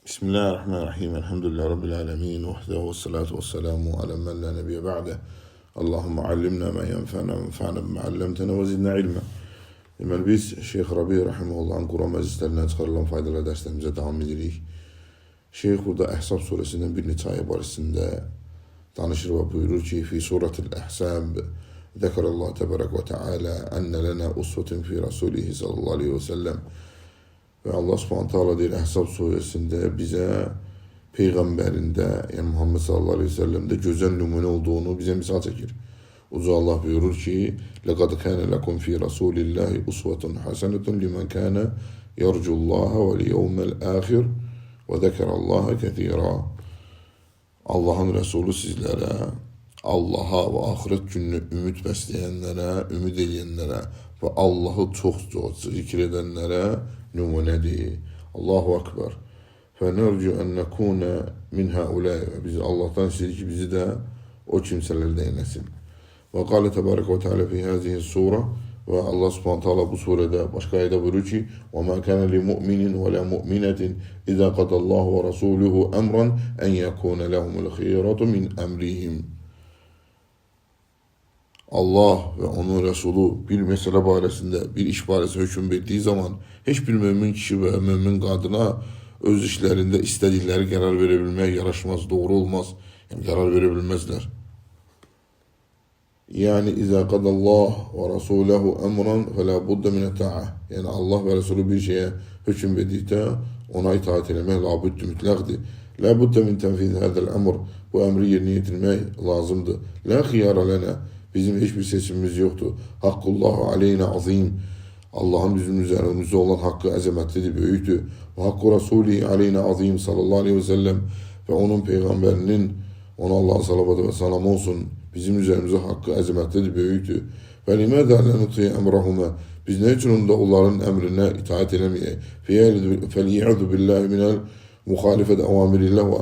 Bismillahirrahmanirrahim. Elhamdülillahi Rabbil alemin. Vahdehu ve salatu ve selamu ala men la nebiye ba'de. Allahümme allimna ma yenfa'na ve enfa'na bima allamtana ve zidna ilme. Deməli biz Şeyx Rabi Rahimahullah'ın Quran məclislərindən çıxarılan faydalı dərslərimizə davam edirik. Şeyx burada Əhzab surəsindən bir neçə ayə barəsində danışır və buyurur ki, fi suratil Əhzab Zəkarallahu təbərək və teala ənə lənə usvetun fi rasulihi sallallahu aleyhi və səlləm. Ve Allah subhanahu teala deyir Əhzab suresinde bize peygamberinde yani Muhammed sallallahu aleyhi ve sellem'de güzel numune olduğunu bize misal çekir. Uca Allah buyurur ki لَقَدْ كَانَ لَكُمْ فِي رَسُولِ اللّٰهِ اُسْوَةٌ حَسَنَةٌ لِمَنْ كَانَ يَرْجُ اللّٰهَ وَالْيَوْمَ الْآخِرِ وَذَكَرَ اللّٰهَ كَثِيرًا. Allah'ın Resulü sizlere, Allah'a ve ahiret gününü ümit besleyenlere, ümit edenlere ve Allah'ı çok zikredenlere numunedir. Allahu Ekber. فَنَرْجُ أَنْ نَكُونَ مِنْ هَؤُلَاءِ Biz Allah'tan istedik ki bizi de o kimselerden eylesin. وَقَالَ تَبَارَكَ وَتَعَالَى فِي هَذِهِ السُّورَةِ Ve Allah subhanahu teala bu surede başka ayette buyuruyor ki وَمَا كَانَ لِمُؤْمِنٍ وَلَا مُؤْمِنَةٍ إِذَا قَضَى اللّٰهُ وَرَسُولُهُ أَمْرًا أَنْ يَكُونَ لَهُمُ الْخِيَرَةُ مِنْ أَمْرِهِمْ. Allah ve onun Resulü bir mesele baresinde, bir iş baresinde hüküm verdiği zaman hiçbir mümin kişi ve mümin kadına öz işlerinde istedikleri karar verebilmeye yaraşmaz, doğru olmaz. Yani karar verebilmezler. Yani izâ kadallah ve rasûlehu emran felâ budde mine ta'ah. Yani Allah ve Resulü bir şeye hüküm verdikte ona itaat etmek labüddü mütlakdır. La budde min tenfîz hâzel emr. Bu emri yerine getirmek lazımdı. La hiyâra lena. Bizim hiçbir seçimimiz yoktu. Hakkullahu aleyna azim. Allah'ın bizim üzerimizde olan hakkı azametlidir, büyüktü. Ve hakkı Resulü aleyna azim sallallahu aleyhi ve sellem ve onun peygamberinin ona Allah'a salavatı ve selam olsun. Bizim üzerimizde hakkı azametlidir, büyüktü. Ve limâdâ lenutiye emrahuma. Biz ne için onda onların emrine itaat edemeye? Feli'adu billahi minel muhalifet avamirillah ve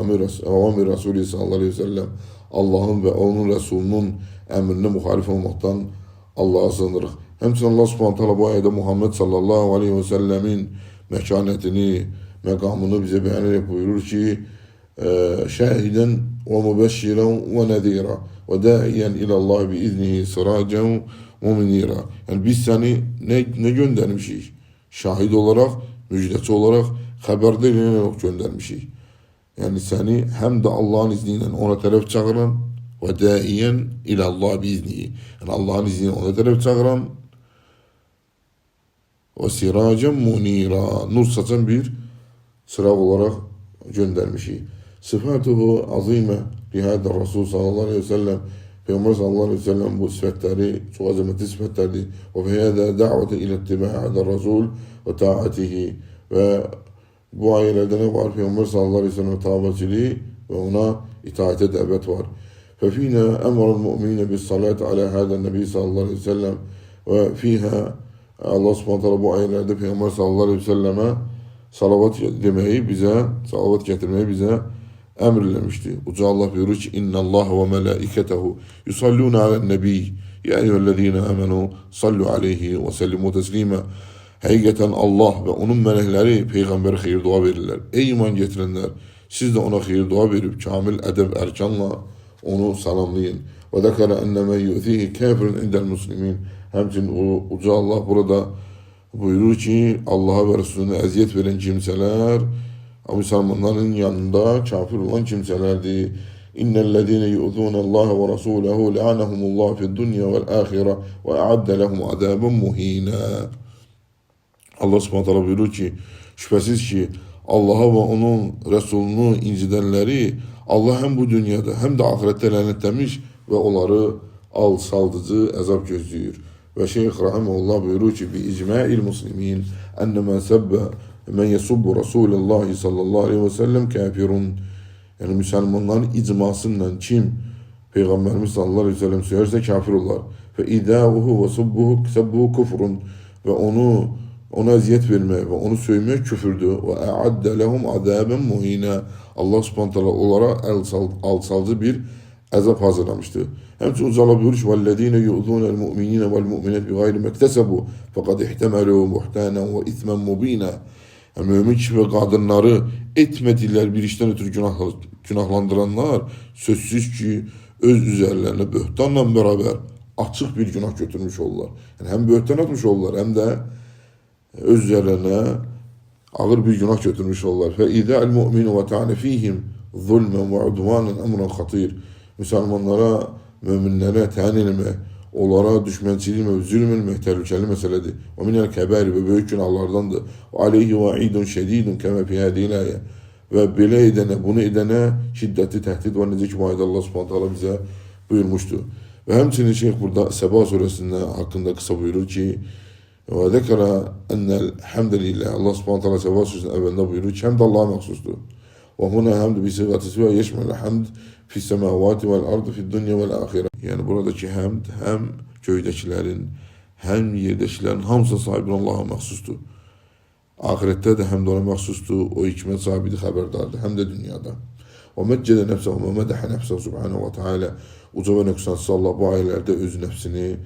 avamir Resulü sallallahu aleyhi ve sellem. Allah'ın ve onun Resulünün emrine muhalif olmaktan Allah'a sığınırıq. Hemçinin Allah subhanahu teala bu ayette Muhammed sallallahu aleyhi ve sellemin mekanetini, mekamını bize beyan edip buyurur ki şahiden ve mübeşşiren ve nedira ve daiyen ilallah biiznihi sıracen ve munira. Yani biz seni ne göndermişiz? Şahit olarak, müjdeci olarak, haberdar göndermişiz. Yani seni hem de Allah'ın izniyle ona taraf çağıran ve daiyen ilallah biiznihi. Yani Allah'ın izniyle ona taraf çağıran ve siracen munira. Nur saçan bir sıra olarak göndermişiz. Sıfatuhu azime lihâdâ Resul sallallahu aleyhi ve sellem. Peygamber sallallahu aleyhi ve sellem bu sıfatları çok azametli sıfatlardır. Ve fihâdâ da'vete ile ittibâ'da Resul ve ta'atihi. Ve bu ayelerde ne var? Peygamber sallallahu aleyhi ve sellem tabiçiliği ve ona itaate davet var. ففينا أمر المؤمنين بالصلاة على هذا النبي صلى الله عليه وسلم وفيها Allah subhanahu teala bu ayetlerde Peygamber sallallahu aleyhi ve selleme salavat demeyi bize, salavat getirmeyi bize emrlemişti. Uca Allah buyurur ki İnna Allah ve melaiketehu yusalluna alen nebi ya eyyühellezine amenu sallu aleyhi ve sellimu teslime. Hakikaten Allah ve onun melekleri peygambere hayır dua verirler. Ey iman getirenler siz de ona hayır dua verip kamil edeb erkanla onu salamlayın. Ve zekara enne men yu'zihi kafirin indel muslimin. Hemçinin Uca Allah burada buyurur ki Allah'a ve Resulüne eziyet veren kimseler Müslümanların yanında kafir olan kimselerdi. İnnellezine yu'zunallaha ve rasulehu le'anehumullahu fid dunya vel ahire ve a'adde lehum azaben muhina. Allah subhanahu teala buyurur ki şüphesiz ki Allah'a ve onun Resulünü incidenleri Allah hem bu dünyada hem de ahirette lanetlemiş ve onları alçaltıcı azap gözlüyor. Ve Şeyh Rahimahullah buyuruyor ki bi icma'il muslimin enne men yesubbu Resulullah sallallahu aleyhi ve sellem kafirun. Yani Müslümanların icmasından kim Peygamberimiz sallallahu aleyhi ve sellem söylerse kafir olur. Fe idâuhu ve subbuhu kufrun. Ve ona eziyet verme ve onu sövmek küfürdür. Ve a'adde lehum azaben muhina. Allah subhanahu teala onlara alçaltıcı bir azap hazırlamıştı. Hemçinin Uca Allah buyuruyor ki وَالَّذ۪ينَ يُؤْذُونَ الْمُؤْمِنِينَ وَالْمُؤْمِنَاتِ بِغَيْرِ مَكْتَسَبُوا فَقَدْ اِحْتَمَلُوا بُحْتَانًا وَاِثْمًا مُب۪ينًا. Yani mümin kişi ve kadınları etmediler bir işten ötürü günahlandıranlar sözsüz ki öz üzerlerine böhtanla beraber açık bir günah götürmüş oldular. Yani hem böhtan atmış oldular hem de öz üzerlerine ağır bir günah götürmüş oldular. Ve idâ'l mu'minu ve ta'ne fîhim zulmen ve udvanen emran hatir. Müslümanlara, müminlere teğenilme, onlara düşmençiliğime ve zulmülme tehlikeli meseledir. Ve minel kebâri ve büyük günahlardandır. Ve aleyhi va'idun şedîdun keme fî hâdîl âye. Ve böyle edene, bunu edene şiddetli tehdit ve necik bu ayda Allah subhanahu teala bize buyurmuştu. Ve hemçinin Şeyh burada Seba suresinde hakkında kısa buyurur ki ve zekara ennel hamdülillah Allah subhanahu teala Seba suresinin evvelinde buyurur ki hamd Allah'a mahsustur. Ve huna hamd bi sigatisi ve yeşmel hamd fi semavati vel ardı fi dünya vel ahire. Yani buradaki hamd hem köydekilerin hem yerdekilerin hamısı sahibi Allah'a mahsustur. Ahirette de hem de ona mahsustur. O hikmet sahibi haberdardır. Hem de dünyada. Ve meccede nefsehu ve medehe nefsehu subhanahu ve teala. Uca ve nüksansız Allah bu ayelerde öz nefsini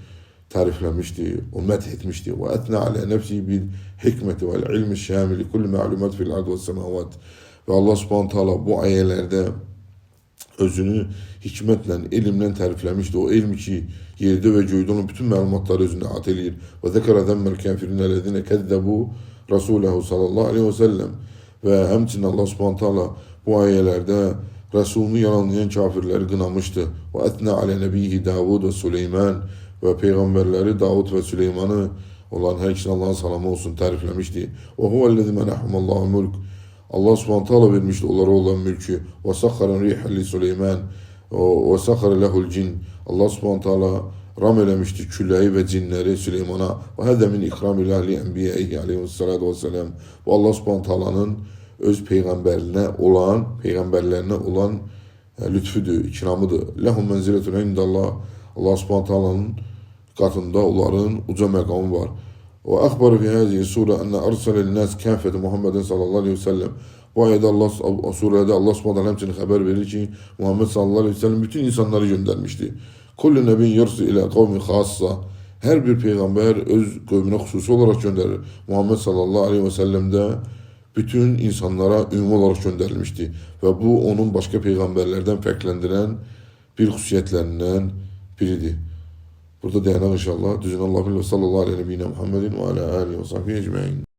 tariflemişti. O methetmişti. Ve etne ale nefsi bil hikmeti vel ilmi şamili kulli ma'lumat fil ardı ve semavat. Ve Allah subhanahu teala bu ayelerde özünü hikmetle, ilimle tariflemişti. O ilmi ki yerde ve göğde onun bütün məlumatları özünde ateliyir. Ve zekara zemmel kafirin ellezine kezzebu Resulehu sallallahu aleyhi ve sellem. Ve hemçinin Allah subhanahu teala bu ayelerde Resulünü yalanlayan kafirleri kınamıştı. Ve etne ale nebihi Davud ve Süleyman ve peygamberleri Davud ve Süleyman'ı olan her kişinin Allah'ın salamı olsun tariflemişti. Ve huvellezî menahumallahu mulk. Allah subhanahu teala vermişti onlara olan mülkü. Ve sakhara riha li Süleyman ve sakhara lehul cin. Allah subhanahu teala ramelemişti küleyi ve cinleri Süleyman'a. Ve hâzâ min ikramillah li enbiyaihi aleyhissalâtu vesselâm. Bu Allah subhanahu teala'nın öz peygamberlerine olan lütfüdür, ikramıdır. Lehum menziletun indallah. Allah subhanahu teala'nın katında onların uca makamı var. Ve akhbar fi hâzihi sure enne arsale nas kâfete Muhammeden sallallahu aleyhi ve sellem. Bu ayette surede Allah subhanahu teala hemçinin haber verir ki Muhammed sallallahu aleyhi ve sellem bütün insanları göndermişti. Kullu nebin yursu ila kavmi khassa. Her bir peygamber öz kavmine hususi olarak gönderir. Muhammed sallallahu aleyhi ve sellem de bütün insanlara ümumi olarak gönderilmişti. Ve bu onun başka peygamberlerden farklandıran bir hususiyetlerinden biridir. Burada dayanak inşallah. Düzün Allah ve sallallahu aleyhi ve sellem Muhammedin ve ala alihi ve sahbihi ecmaîn.